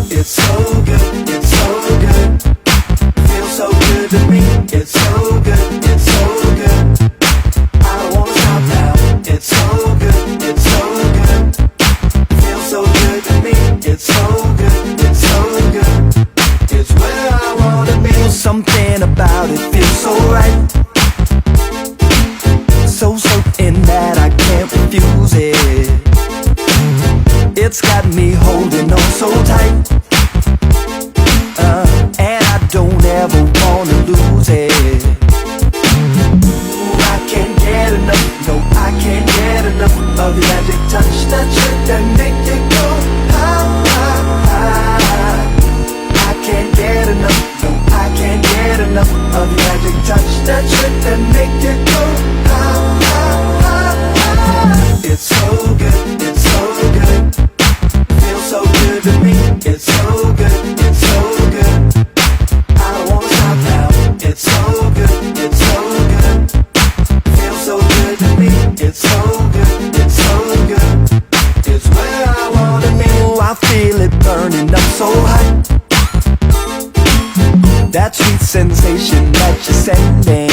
It's so good, it's so good. Feels so good to me. It's so good, it's so good. I don't wanna stop now. It's so good, it's so good. Feels so good to me. It's so good, it's so good. It's where I wanna be. Something about it feels so right. So certain that I can't refuse it. It's got me holding on so tight. And I don't ever wanna lose it. Ooh, I can't get enough, no, I can't get enough of the magic touch that make it go high, high, high. I can't get enough, no, I can't get enough of the magic touch that make it go high, high, high, high. It's so good, it's so good. Feels so good to me. It's so good, it's so good. I don't wanna stop now. It's so good, it's so good. Feels so good to me. It's so good, it's so good. It's where I wanna be. Oh, I feel it burning up so hot. That sweet sensation that you're sending.